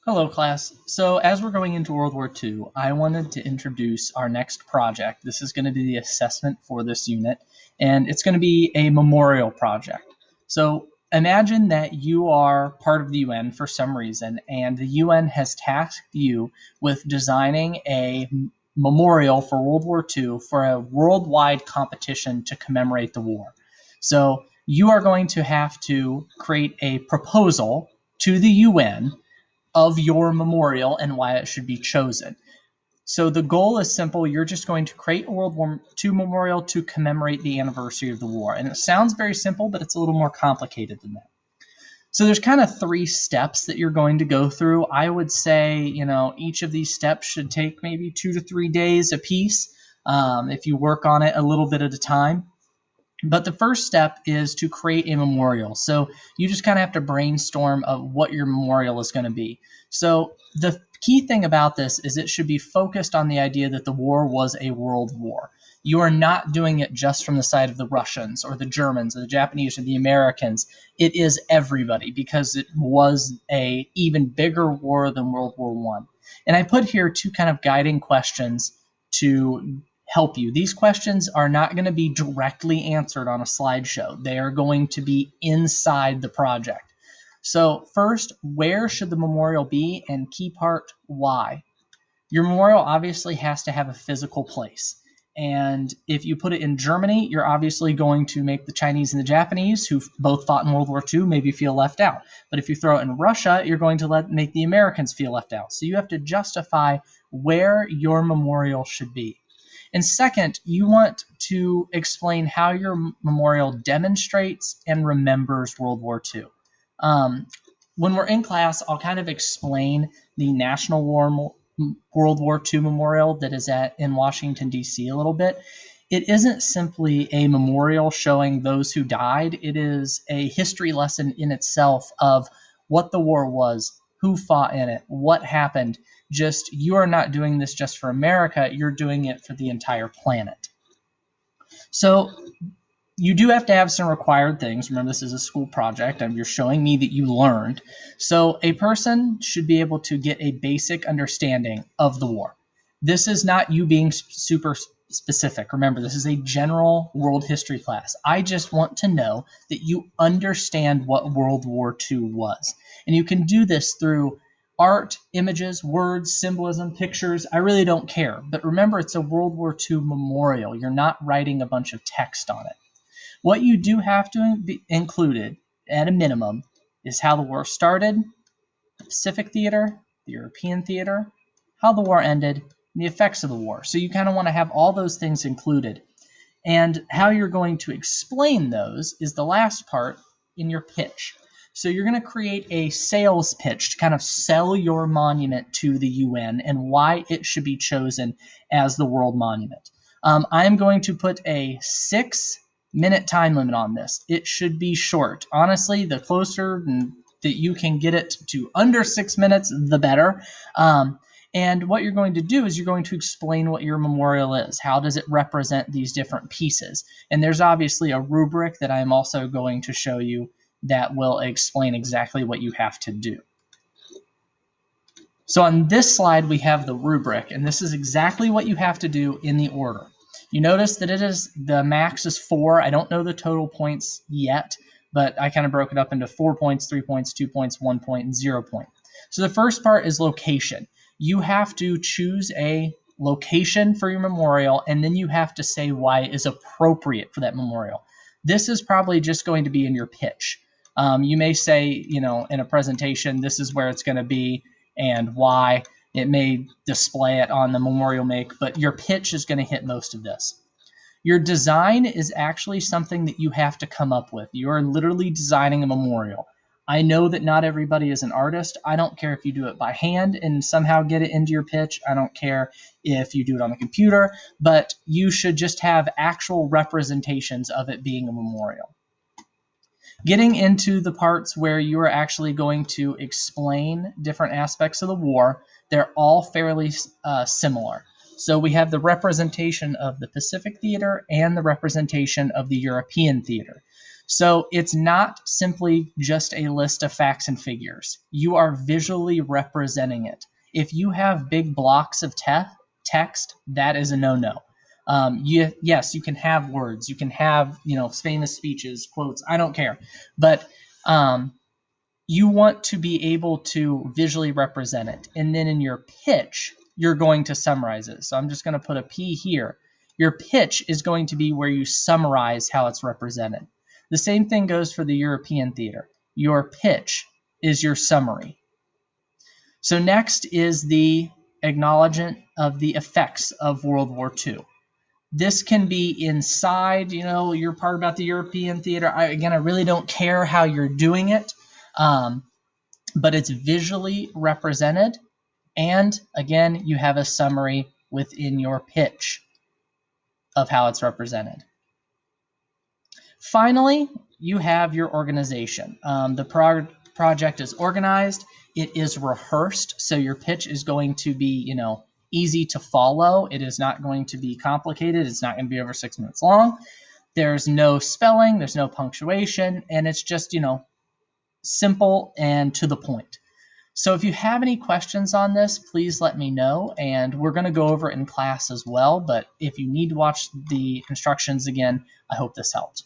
Hello, class. So as we're going into World War II, I wanted to introduce our next project. This is going to be the assessment for this unit, and it's going to be a memorial project. So imagine that you are part of the UN for some reason, and the UN has tasked you with designing a memorial for World War II for a worldwide competition to commemorate the war. So you are going to have to create a proposal to the UN of your memorial and why it should be chosen. So the goal is simple. You're just going to create a World War II memorial to commemorate the anniversary of the war. And it sounds very simple, but it's a little more complicated than that. So there's kind of 3 steps that you're going to go through. I would say, each of these steps should take maybe 2 to 3 days a piece if you work on it a little bit at a time. But the first step is to create a memorial. So you just kind of have to brainstorm of what your memorial is going to be. So the key thing about this is it should be focused on the idea that the war was a world war. You are not doing it just from the side of the Russians or the Germans or the Japanese or the Americans. It is everybody because it was a even bigger war than World War I. And I put here 2 kind of guiding questions to help you. These questions are not going to be directly answered on a slideshow. They are going to be inside the project. So first, where should the memorial be? And key part, why? Your memorial obviously has to have a physical place. And if you put it in Germany, you're obviously going to make the Chinese and the Japanese, who both fought in World War II, maybe feel left out. But if you throw it in Russia, you're going to make the Americans feel left out. So you have to justify where your memorial should be. And second, you want to explain how your memorial demonstrates and remembers World War II. When we're in class, I'll kind of explain the National World War II Memorial that is in Washington, D.C. a little bit. It isn't simply a memorial showing those who died. It is a history lesson in itself of what the war was, who fought in it, what happened. Just you are not doing this just for America, you're doing it for the entire planet. So you do have to have some required things. Remember, this is a school project and you're showing me that you learned. So a person should be able to get a basic understanding of the war. This is not you being super specific. Remember, this is a general world history class. I just want to know that you understand what World War II was. And you can do this through art, images, words, symbolism, pictures. I really don't care. But remember, it's a World War II memorial. You're not writing a bunch of text on it. What you do have to be included, at a minimum, is how the war started, the Pacific theater, the European theater, how the war ended, and the effects of the war. So you kind of want to have all those things included. And how you're going to explain those is the last part in your pitch. So you're going to create a sales pitch to kind of sell your monument to the UN and why it should be chosen as the world monument. I'm going to put a 6-minute time limit on this. It should be short. Honestly, the closer that you can get it to under 6 minutes, the better. And what you're going to do is you're going to explain what your memorial is. How does it represent these different pieces? And there's obviously a rubric that I'm also going to show you that will explain exactly what you have to do. So on this slide, we have the rubric, and this is exactly what you have to do in the order. You notice that the max is 4. I don't know the total points yet, but I kind of broke it up into 4 points, 3 points, 2 points, 1 point, and 0 point. So the first part is location. You have to choose a location for your memorial, and then you have to say why it is appropriate for that memorial. This is probably just going to be in your pitch. You may say, in a presentation, this is where it's going to be and why. It may display it on the memorial make, but your pitch is going to hit most of this. Your design is actually something that you have to come up with. You're literally designing a memorial. I know that not everybody is an artist. I don't care if you do it by hand and somehow get it into your pitch. I don't care if you do it on the computer, but you should just have actual representations of it being a memorial. Getting into the parts where you are actually going to explain different aspects of the war, they're all fairly similar. So we have the representation of the Pacific theater and the representation of the European theater. So it's not simply just a list of facts and figures. You are visually representing it. If you have big blocks of text, that is a no-no. Yes, you can have words, you can have famous speeches, quotes. I don't care, but you want to be able to visually represent it. And then in your pitch, you're going to summarize it. So I'm just going to put a P here. Your pitch is going to be where you summarize how it's represented. The same thing goes for the European theater. Your pitch is your summary. So next is the acknowledgement of the effects of World War II. This can be inside, your part about the European theater. I really don't care how you're doing it. But it's visually represented, and again, you have a summary within your pitch of how it's represented. Finally, you have your organization. The project is organized, it is rehearsed, so your pitch is going to be, easy to follow. It is not going to be complicated. It's not going to be over 6 minutes long. There's no spelling, there's no punctuation, and it's just, simple and to the point. So if you have any questions on this, please let me know, and we're going to go over it in class as well. But if you need to watch the instructions again, I hope this helped.